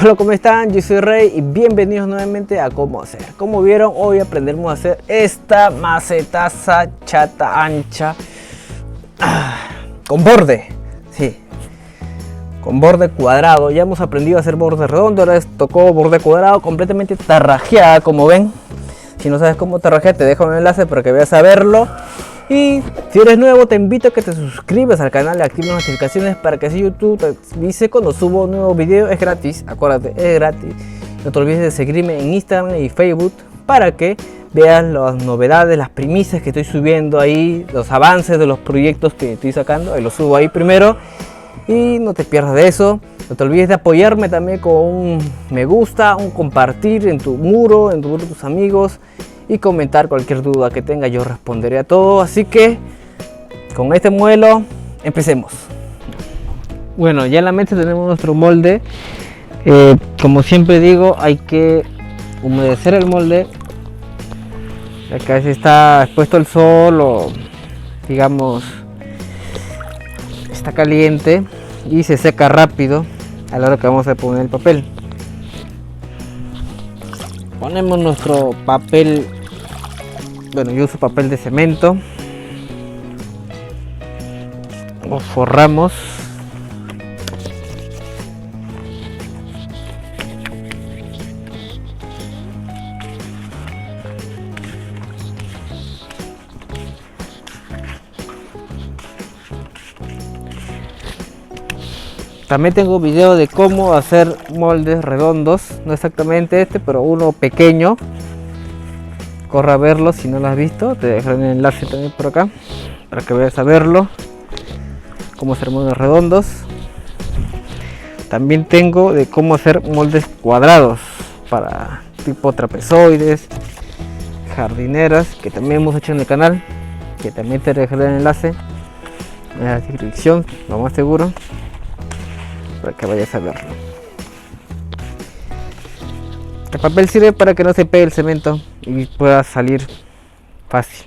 Hola, ¿cómo están? Yo soy Rey y bienvenidos nuevamente a Cómo Hacer. Como vieron, hoy aprenderemos a hacer esta macetaza chata ancha con borde, sí, con borde cuadrado. Ya hemos aprendido a hacer borde redondo, ahora les tocó borde cuadrado completamente tarrajeada, como ven. Si no sabes cómo tarrajear, te dejo un enlace para que veas a verlo. Y si eres nuevo, te invito a que te suscribas al canal y actives las notificaciones para que así YouTube te avise cuando subo un nuevo video. Es gratis, acuérdate, es gratis. No te olvides de seguirme en Instagram y Facebook para que veas las novedades, las primicias que estoy subiendo ahí, los avances de los proyectos que estoy sacando. Ahí los subo ahí primero y no te pierdas de eso. No te olvides de apoyarme también con un me gusta, un compartir en tu muro de tus amigos. Y comentar cualquier duda que tenga, yo responderé a todo. Así que con este modelo empecemos. Bueno, ya en la mesa tenemos nuestro molde. Como siempre digo, hay que humedecer el molde. Acá si está expuesto al sol o digamos está caliente y se seca rápido a la hora que vamos a poner el papel. Ponemos nuestro papel, bueno, yo uso papel de cemento, lo forramos, también tengo video de cómo hacer moldes redondos, no exactamente este, pero uno pequeño. Corre a verlo si no lo has visto, te dejaré el enlace también por acá para que vayas a verlo, cómo hacer moldes redondos. También tengo de cómo hacer moldes cuadrados para tipo trapezoides, jardineras, que también hemos hecho en el canal, que también te dejaré el enlace en la descripción, lo más seguro, para que vayas a verlo. El papel sirve para que no se pegue el cemento y pueda salir fácil.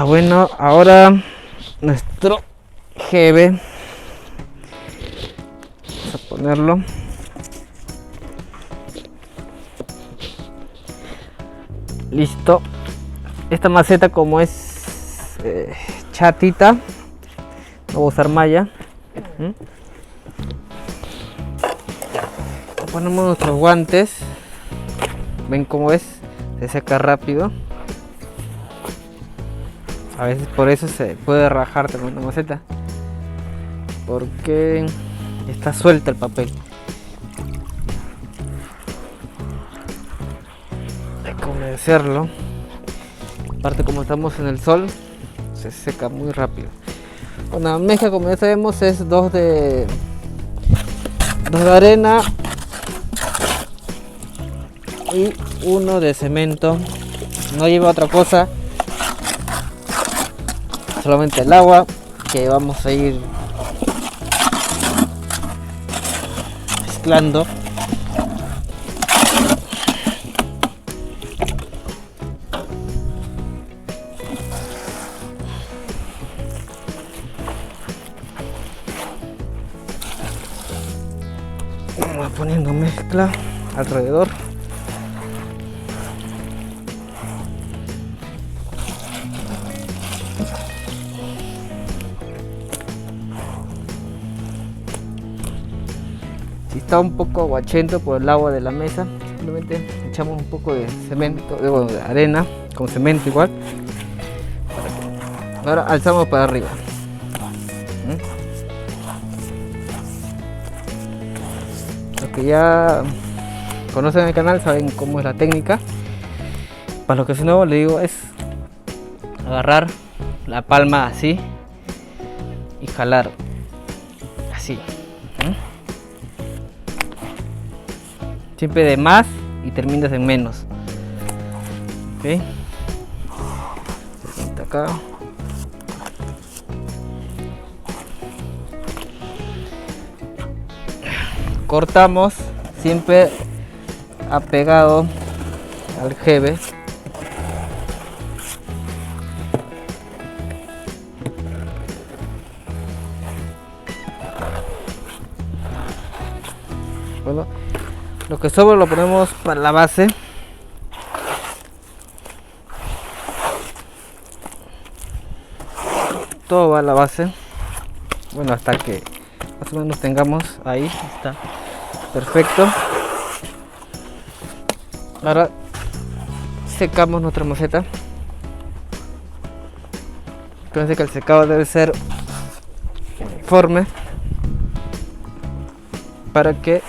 Bueno, ahora nuestro GB, vamos a ponerlo. Listo. Esta maceta, como es chatita, no voy a usar malla. Ponemos nuestros guantes, ven cómo es, se seca rápido. A veces por eso se puede rajar también la maceta, porque está suelta el papel. Hay que humedecerlo. Aparte, como estamos en el sol, se seca muy rápido. Una mezcla, como ya sabemos, es dos de arena y uno de cemento. No lleva otra cosa, solamente el agua que vamos a ir mezclando. Vamos poniendo mezcla alrededor. Si está un poco aguachento por el agua de la mesa, simplemente echamos un poco de cemento, de arena con cemento igual. Ahora alzamos para arriba. Los que ya conocen el canal saben cómo es la técnica. Para los que son nuevos, les digo, es agarrar la palma así y jalar así. Siempre de más y terminas en menos. Ok. Se sienta acá. Cortamos siempre apegado al GB. Bueno, lo que sobra lo ponemos para la base. Todo va a la base. Bueno, hasta que más o menos tengamos ahí. Está perfecto. Ahora secamos nuestra maceta. Fíjense que el secado debe ser uniforme para que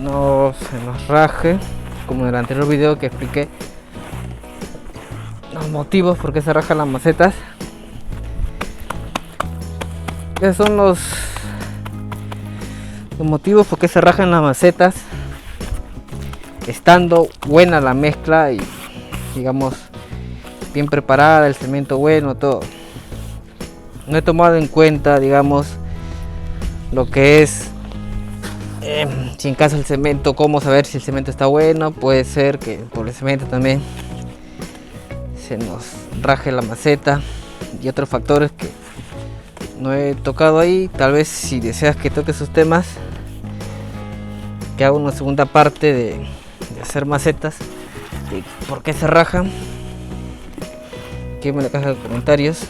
no se nos raje, como en el anterior video que expliqué los motivos por qué se rajan las macetas. Esos son los motivos por qué se rajan las macetas, estando buena la mezcla y digamos bien preparada, el cemento bueno, todo. No he tomado en cuenta, digamos, lo que es si en caso el cemento, cómo saber si el cemento está bueno. Puede ser que por el cemento también se nos raje la maceta y otros factores que no he tocado ahí. Tal vez si deseas que toque esos temas, que haga una segunda parte de hacer macetas y por qué se rajan, que me lo caja de comentarios,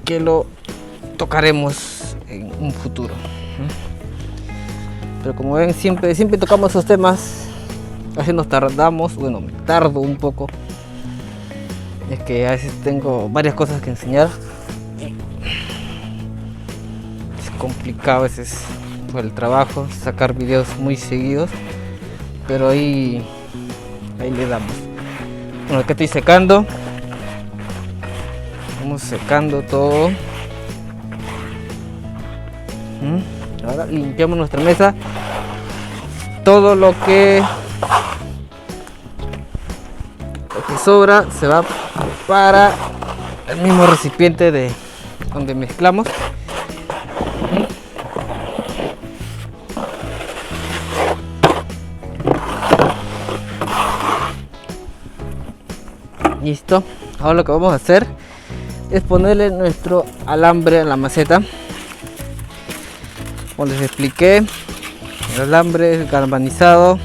que lo tocaremos en un futuro. Pero como ven, siempre tocamos esos temas, así nos tardamos. Bueno, me tardo un poco, es que a veces tengo varias cosas que enseñar, es complicado a veces por el trabajo sacar videos muy seguidos, pero ahí le damos. Bueno, que estoy secando, vamos secando todo. Ahora limpiamos nuestra mesa. Todo lo que sobra se va para el mismo recipiente de donde mezclamos. Listo. Ahora lo que vamos a hacer es ponerle nuestro alambre a la maceta. Como les expliqué, el alambre es galvanizado.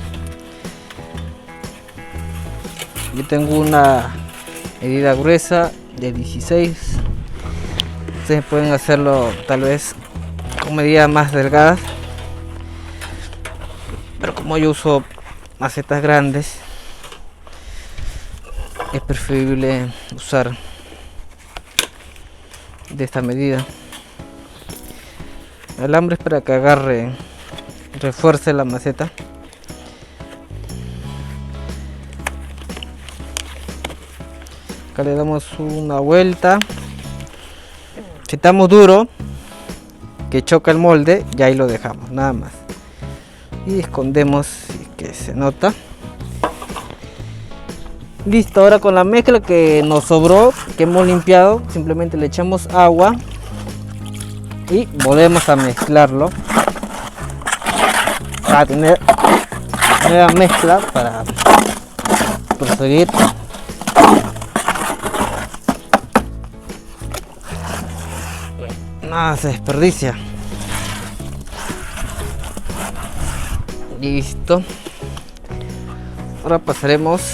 Yo tengo una medida gruesa de 16. Ustedes pueden hacerlo tal vez con medidas más delgadas, pero como yo uso macetas grandes, es preferible usar de esta medida. El alambre es para que agarre, refuerce la maceta. Acá le damos una vuelta. Si estamos duro, que choca el molde, y ahí lo dejamos, nada más. Y escondemos, que se nota. Listo, ahora con la mezcla que nos sobró, que hemos limpiado, simplemente le echamos agua y volvemos a mezclarlo para tener nueva mezcla para proseguir. Nada se desperdicia. Listo. Ahora pasaremos,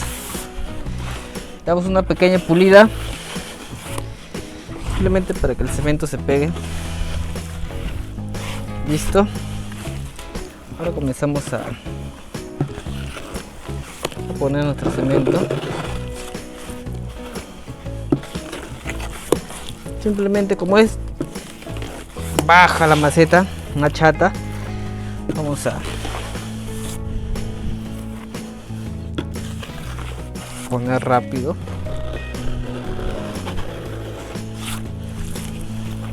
damos una pequeña pulida, simplemente para que el cemento se pegue. Listo. Ahora comenzamos a poner nuestro cemento. Simplemente, como es baja la maceta, una chata, vamos a poner rápido,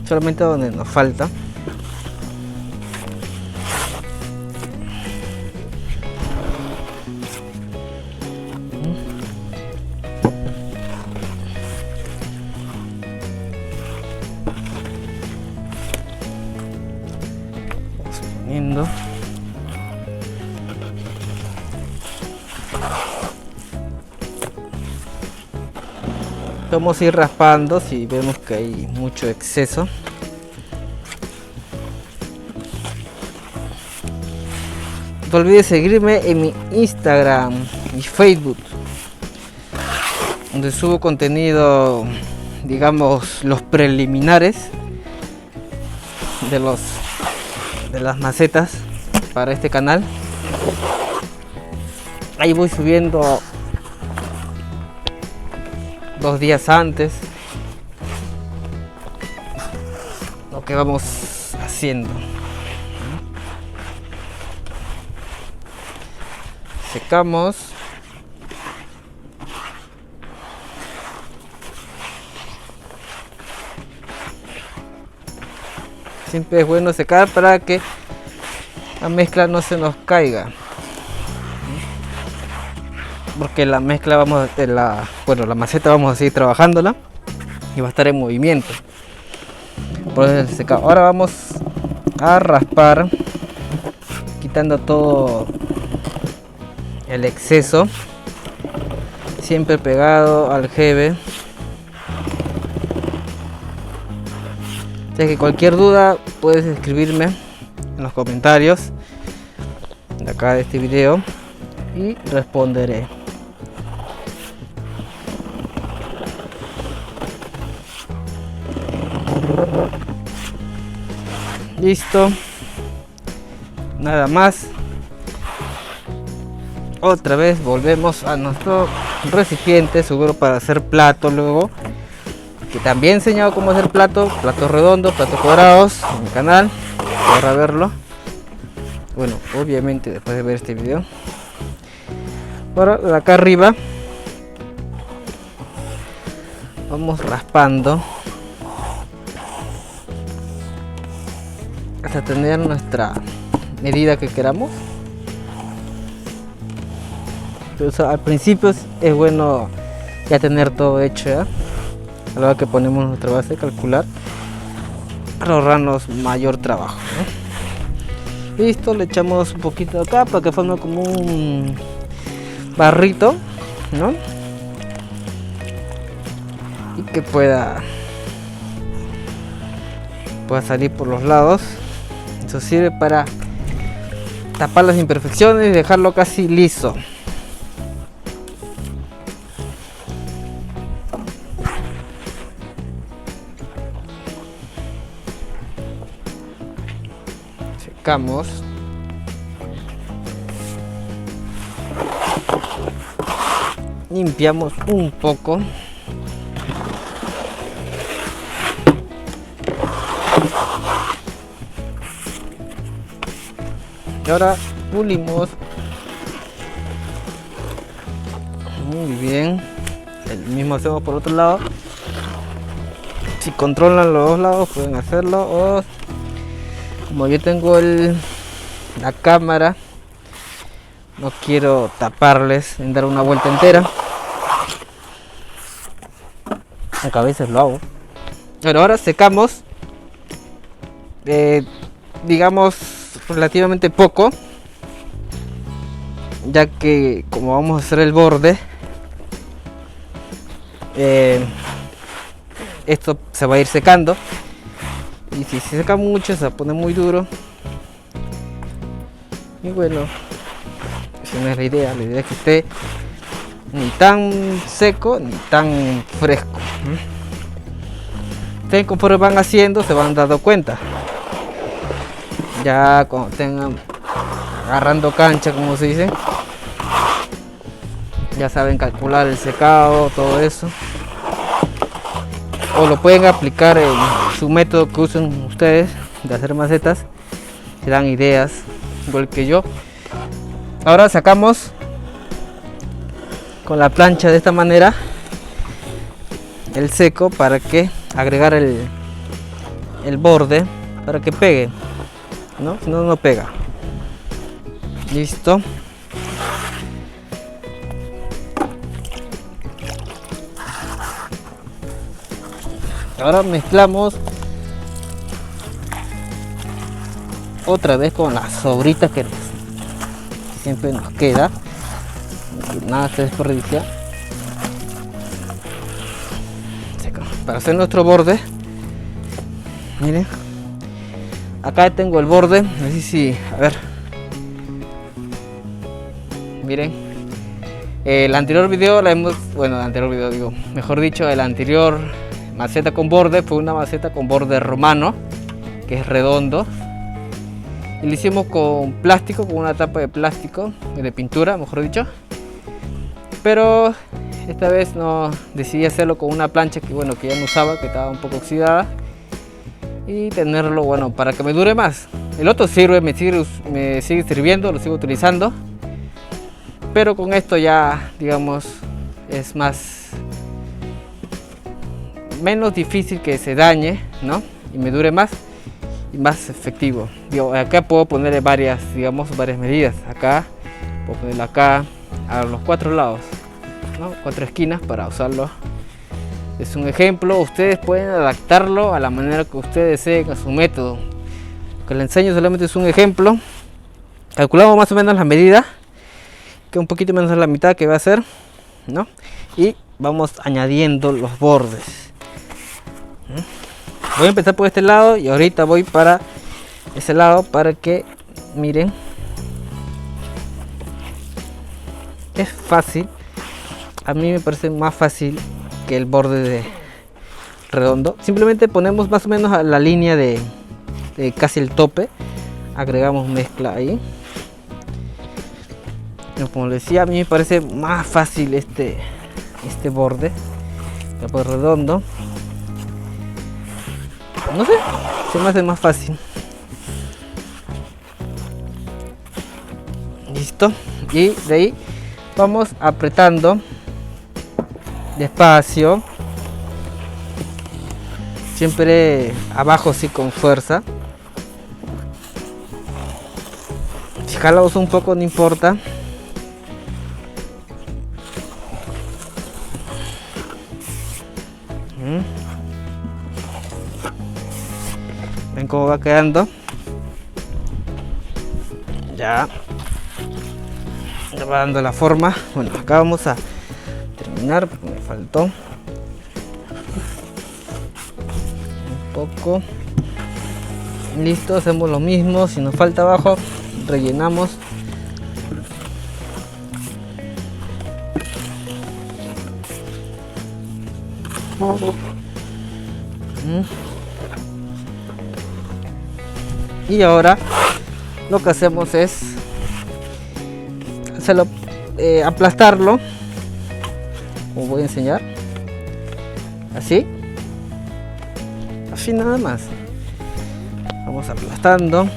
solamente donde nos falta. Poniendo. Vamos a ir raspando si vemos que hay mucho exceso. te olvides seguirme en mi Instagram y Facebook, donde subo contenido, digamos, los preliminares de las macetas para este canal. Ahí voy subiendo 2 días antes lo que vamos haciendo. Secamos. Siempre es bueno secar para que la mezcla no se nos caiga, porque la mezcla la maceta vamos a seguir trabajándola y va a estar en movimiento. Por eso el secado. Ahora vamos a raspar, quitando todo el exceso, siempre pegado al jeve. Si es que cualquier duda puedes escribirme en los comentarios de acá de este video y responderé. Listo, nada más. Otra vez volvemos a nuestro recipiente seguro para hacer plato luego, que también he enseñado cómo hacer platos redondos, platos cuadrados en mi canal para verlo. Bueno, obviamente después de ver este video. Ahora de acá arriba vamos raspando hasta tener nuestra medida que queramos. Entonces, al principio es bueno ya tener todo hecho, ¿ya? A la hora que ponemos nuestra base, calcular para ahorrarnos mayor trabajo, ¿no? Listo, le echamos un poquito de acá para que forme como un barrito, ¿no? Y que pueda salir por los lados. Eso sirve para tapar las imperfecciones y dejarlo casi liso. Secamos. Limpiamos un poco. Y ahora pulimos. Muy bien. El mismo hacemos por otro lado. Si controlan los dos lados pueden hacerlo, o como yo tengo la cámara, no quiero taparles en dar una vuelta entera, aunque a veces lo hago. Pero ahora secamos, digamos relativamente poco, ya que como vamos a hacer el borde, esto se va a ir secando, y si se seca mucho se va a poner muy duro. Y bueno, esa no es la idea. La idea es que esté ni tan seco ni tan fresco. Ustedes conforme van haciendo se van dando cuenta. Ya cuando tengan agarrando cancha, como se dice, ya saben calcular el secado, todo eso. O lo pueden aplicar en su método que usen ustedes de hacer macetas. Se dan ideas igual que yo. Ahora sacamos con la plancha de esta manera el seco para que agregar el borde para que pegue, ¿no? Si no, no pega. Listo. Ahora mezclamos otra vez con las sobritas que siempre nos queda, nada se desperdicia. Para hacer nuestro borde, miren, acá tengo el borde, no sé si, a ver, miren, el anterior video el anterior maceta con borde fue una maceta con borde romano, que es redondo, y lo hicimos con plástico, con una tapa de plástico, de pintura mejor dicho, pero esta vez no decidí hacerlo con una plancha que ya no usaba, que estaba un poco oxidada, y tenerlo para que me dure más. El otro sirve, me sigue sirviendo, lo sigo utilizando, pero con esto ya digamos es menos difícil que se dañe, ¿no? Y me dure más y más efectivo. Acá puedo ponerle varias medidas. Acá puedo ponerlo acá a los 4 lados, ¿no? 4 esquinas para usarlo. Es un ejemplo, ustedes pueden adaptarlo a la manera que ustedes deseen, a su método. Lo que les enseño solamente es un ejemplo. Calculamos más o menos la medida, que un poquito menos de la mitad que va a ser, ¿no? Y vamos añadiendo los bordes. Voy a empezar por este lado y ahorita voy para ese lado para que miren. Es fácil, a mí me parece más fácil que el borde redondo. Simplemente ponemos más o menos a la línea de casi el tope, agregamos mezcla ahí. Como les decía, a mí me parece más fácil este borde redondo, no sé, se me hace más fácil. Listo, y de ahí vamos apretando despacio, siempre abajo sí con fuerza. Si jalamos un poco no importa. Ven cómo va quedando. Ya va dando la forma. Bueno, acá vamos a terminar porque me faltó un poco. Listo, hacemos lo mismo. Si nos falta abajo, rellenamos. Y ahora lo que hacemos es aplastarlo, como voy a enseñar, así nada más. Vamos aplastando.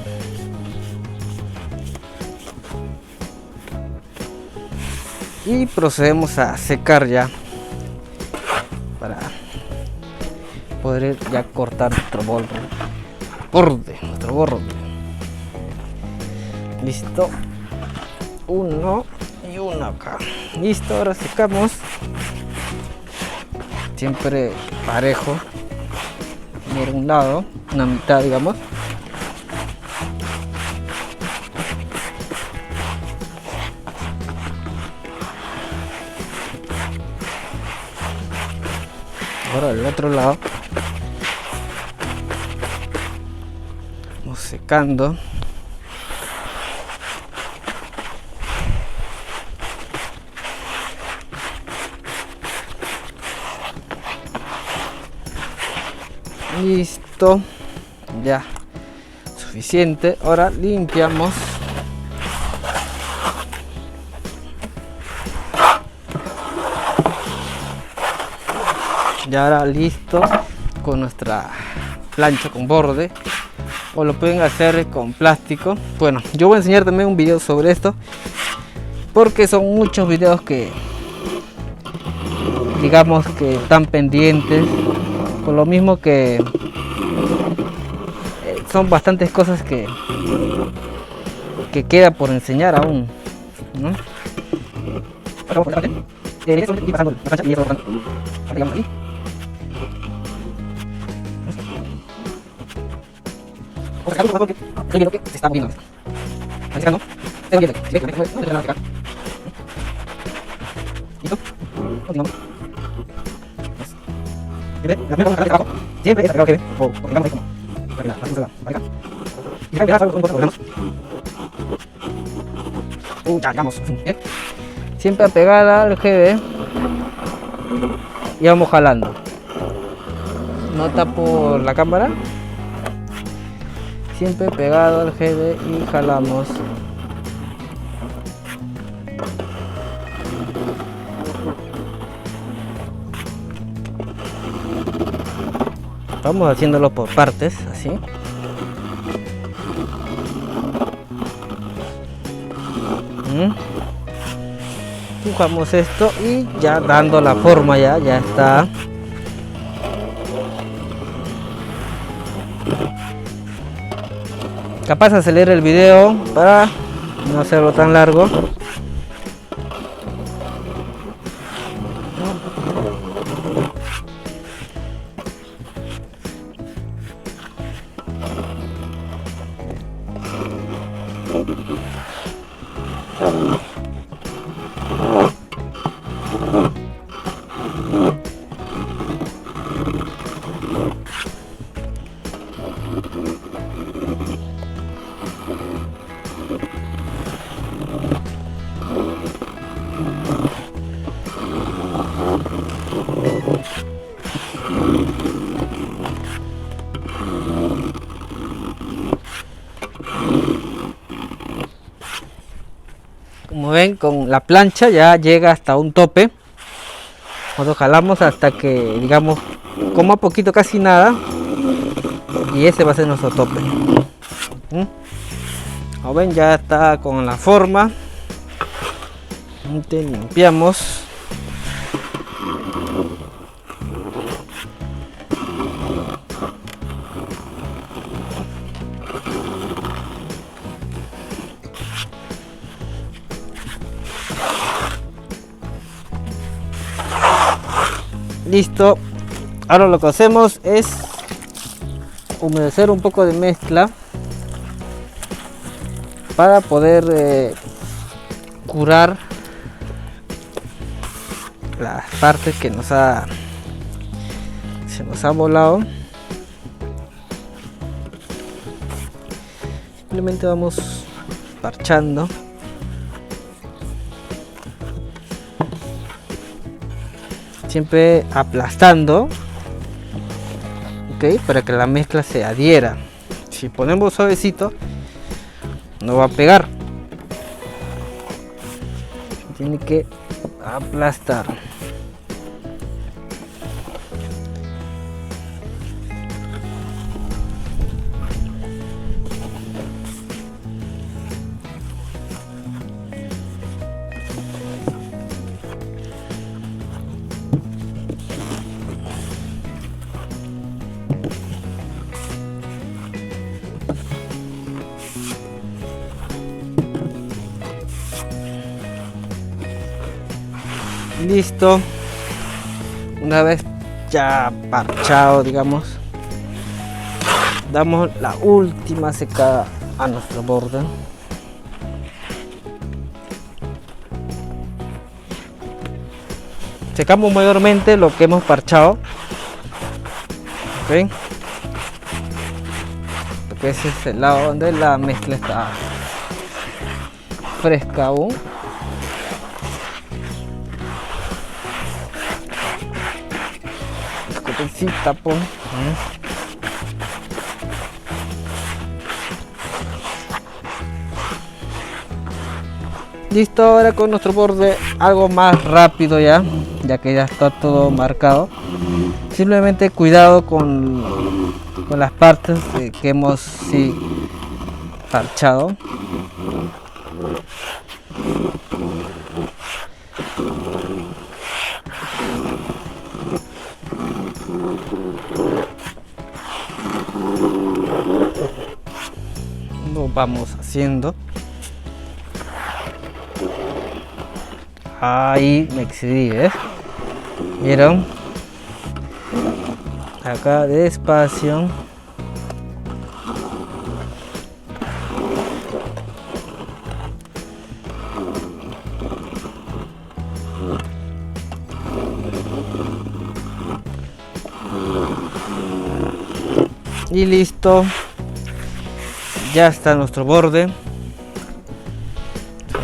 Y procedemos a secar ya para poder ya cortar nuestro borde. Listo, uno y uno acá. Listo, ahora secamos, siempre parejo, por un lado, una mitad digamos. Ahora el otro lado. Vamos secando. Listo, ya suficiente. Ahora limpiamos. Ya ahora listo con nuestra plancha con borde, o lo pueden hacer con plástico. Bueno, yo voy a enseñar también un video sobre esto porque son muchos videos que digamos que están pendientes, por lo mismo que son bastantes cosas que queda por enseñar aún, ¿no? Que se está moviendo. ¿No? ¿Listo? Continuamos. Siempre es que o digamos ahí como para que la vamos a la acá. Y acá algo un poco Ya llegamos. Siempre apegada al GB. Y vamos jalando. No tapo la cámara. Siempre pegado al GB y jalamos. Vamos haciéndolo por partes, así. Empujamos esto y ya dando la forma ya está. Capaz acelere el video para no hacerlo tan largo. Como ven, con la plancha ya llega hasta un tope. Nosotros jalamos hasta que, digamos, coma poquito, casi nada, y ese va a ser nuestro tope. Como ven, ya está con la forma. Limpiamos. Listo. Ahora lo que hacemos es humedecer un poco de mezcla para poder curar las partes que se nos ha volado. Simplemente vamos parchando. Siempre aplastando, ok, para que la mezcla se adhiera. Si ponemos suavecito no va a pegar, tiene que aplastar. Listo. Una vez ya parchado, digamos, damos la última secada a nuestro borde. Secamos mayormente lo que hemos parchado, ¿ok? Porque ese es el lado donde la mezcla está fresca aún. Sin tapón. Listo, ahora con nuestro borde algo más rápido ya que ya está todo marcado. Simplemente cuidado con las partes que hemos parchado. Lo vamos haciendo. Ahí me excedí, ¿ves? ¿Vieron? Acá despacio. Y listo. Ya está nuestro borde.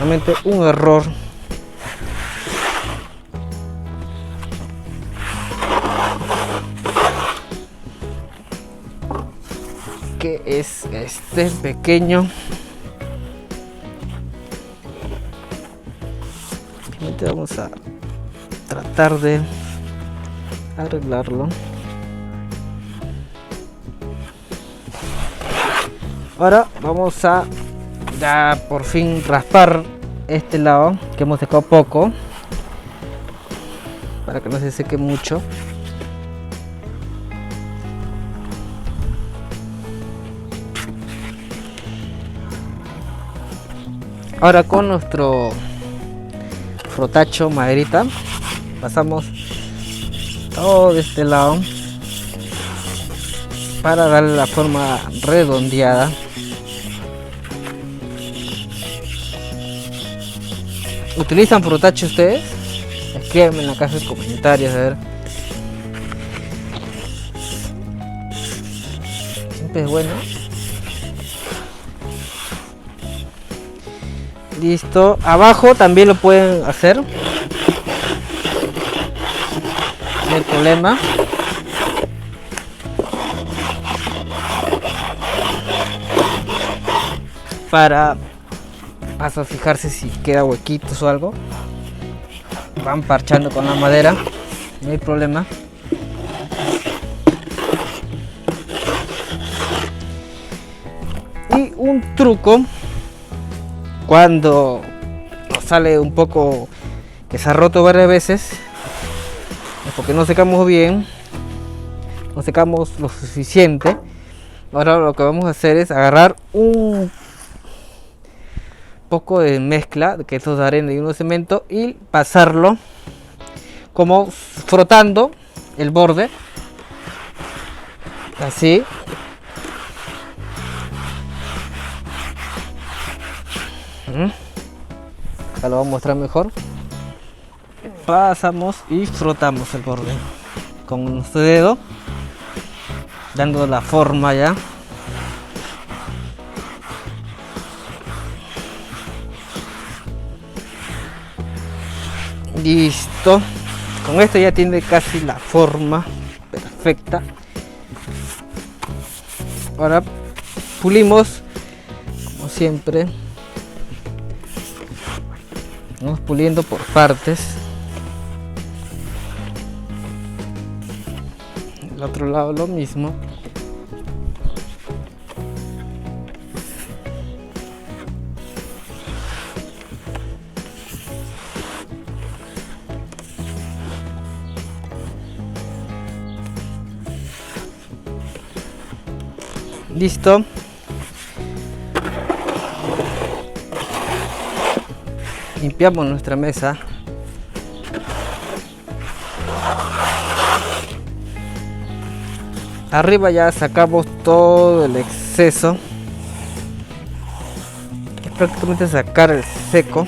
Realmente un error. Que es este pequeño. Realmente vamos a tratar de arreglarlo. Ahora vamos a ya por fin raspar este lado que hemos dejado poco para que no se seque mucho. Ahora con nuestro frotacho maderita pasamos todo de este lado para darle la forma redondeada. ¿Utilizan frotacho ustedes? Escríbanme en la caja de comentarios, a ver. Siempre es bueno. Listo. Abajo también lo pueden hacer. No hay problema. Para fijarse si queda huequitos o algo. Van parchando con la madera. No hay problema. Y un truco. Cuando nos sale un poco que se ha roto varias veces, es porque no secamos bien, no secamos lo suficiente. Ahora lo que vamos a hacer es agarrar un poco de mezcla, que es de arena y uno de cemento, y pasarlo como frotando el borde, así. Acá lo voy a mostrar mejor. Pasamos y frotamos el borde con nuestro dedo, dando la forma ya. Listo. Con esto ya tiene casi la forma perfecta. Ahora pulimos como siempre. Vamos puliendo por partes. El otro lado lo mismo. Listo. Limpiamos nuestra mesa. Arriba ya sacamos todo el exceso. Es prácticamente sacar el seco.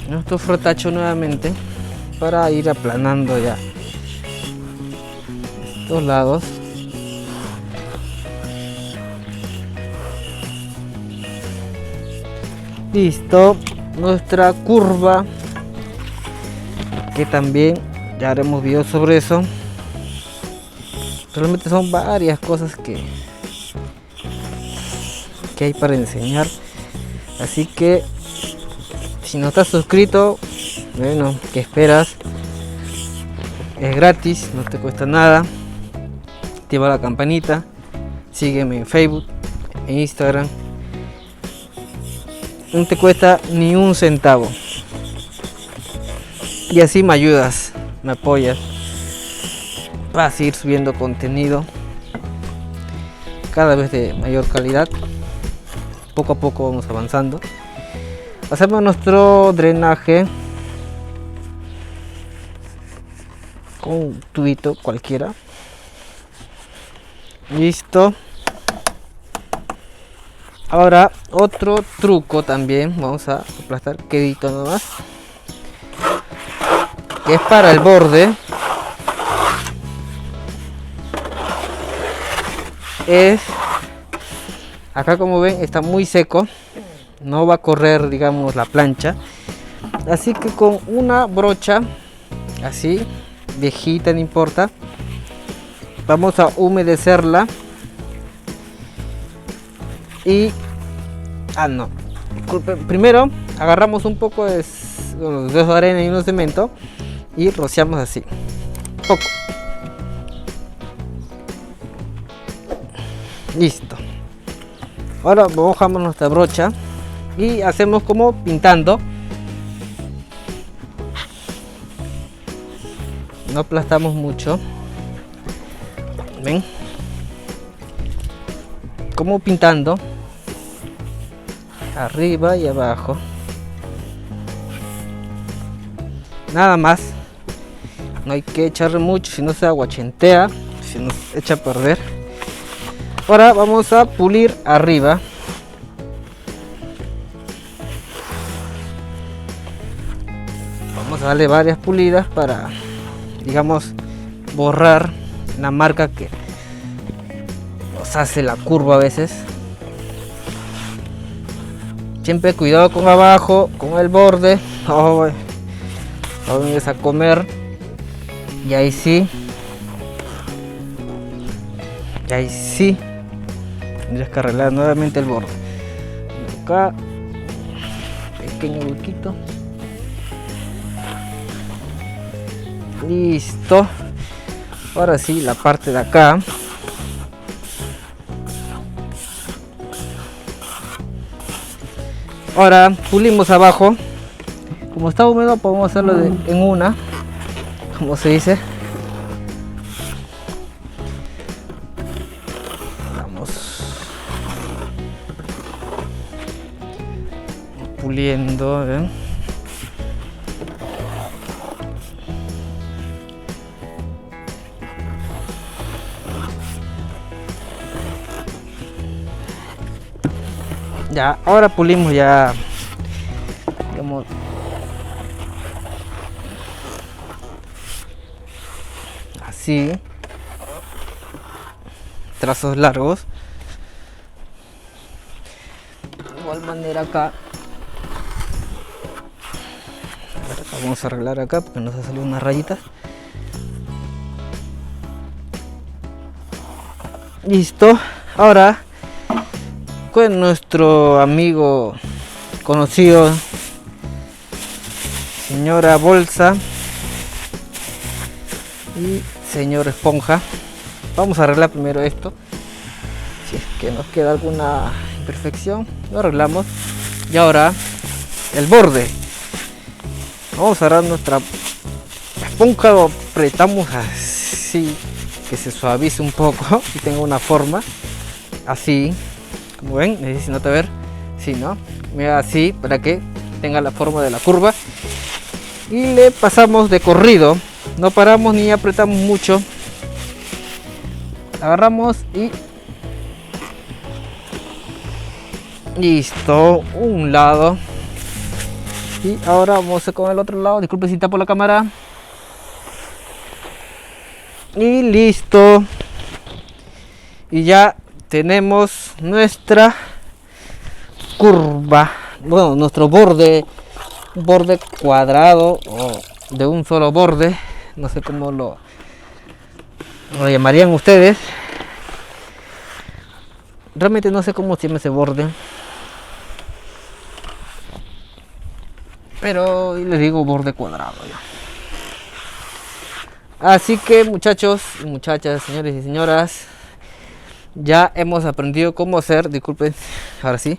Nuestro frotacho nuevamente para ir aplanando ya estos lados. Listo, nuestra curva, que también ya haremos video sobre eso. Realmente son varias cosas que hay para enseñar, así que si no estás suscrito, bueno, ¿qué esperas? Es gratis, no te cuesta nada. Activa la campanita, sígueme en Facebook, en Instagram. No te cuesta ni un centavo. Y así me ayudas, me apoyas para seguir subiendo contenido cada vez de mayor calidad. Poco a poco vamos avanzando. Hacemos nuestro drenaje con un tubito cualquiera. Listo. Ahora otro truco también, vamos a aplastar quedito nomás, que es para el borde. Es Acá como ven está muy seco, no va a correr digamos la plancha, así que con una brocha así viejita, no importa, vamos a humedecerla y no, disculpen, primero agarramos un poco de unos dedos de arena y un cemento y rociamos así poco. Listo. Ahora mojamos nuestra brocha y hacemos como pintando. No aplastamos mucho. ¿Ven? Como pintando. Arriba y abajo. Nada más. No hay que echarle mucho, si no se aguachentea, si nos echa a perder. Ahora vamos a pulir arriba. Vamos a darle varias pulidas para, digamos, borrar la marca que nos hace la curva a veces. Siempre cuidado con abajo, con el borde. No vengas a comer. Y ahí sí. Y ahí sí. Tendrías que arreglar nuevamente el borde. Acá, pequeño huequito. Listo. Ahora sí, la parte de acá. Ahora pulimos abajo. Como está húmedo, podemos hacerlo en una, como se dice. Puliendo, ¿ven? Ya, ahora pulimos ya, digamos, así, trazos largos. De igual manera acá. Vamos a arreglar acá porque nos ha salido unas rayitas. Listo. Ahora con nuestro amigo conocido, señora Bolsa y señor Esponja, vamos a arreglar primero esto. Si es que nos queda alguna imperfección, lo arreglamos. Y ahora el borde. Vamos a agarrar nuestra esponja, lo apretamos así que se suavice un poco y tenga una forma así, como ven. Si no te ver, sí, ¿no? Mira, así para que tenga la forma de la curva y le pasamos de corrido, no paramos ni apretamos mucho, agarramos y listo, un lado. Y ahora vamos con el otro lado. Disculpe si tapo la cámara. Y listo. Y ya tenemos nuestra curva. Bueno, nuestro borde. Un borde cuadrado o de un solo borde. No sé cómo lo llamarían ustedes. Realmente no sé cómo se llama ese borde. Pero les digo borde cuadrado ya. Así que muchachos y muchachas, señores y señoras, ya hemos aprendido cómo hacer, disculpen, ahora sí,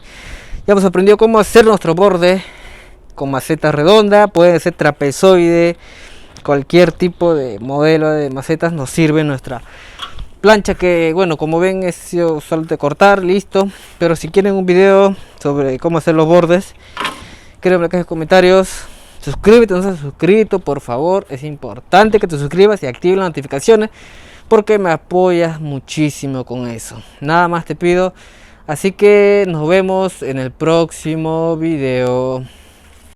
ya hemos aprendido cómo hacer nuestro borde con maceta redonda. Puede ser trapezoide, cualquier tipo de modelo de macetas nos sirve nuestra plancha, que bueno, como ven es solo de cortar, listo. Pero si quieren un video sobre cómo hacer los bordes, créanme en la caja de comentarios. Suscríbete, no seas suscrito, por favor. Es importante que te suscribas y actives las notificaciones porque me apoyas muchísimo con eso. Nada más te pido. Así que nos vemos en el próximo video.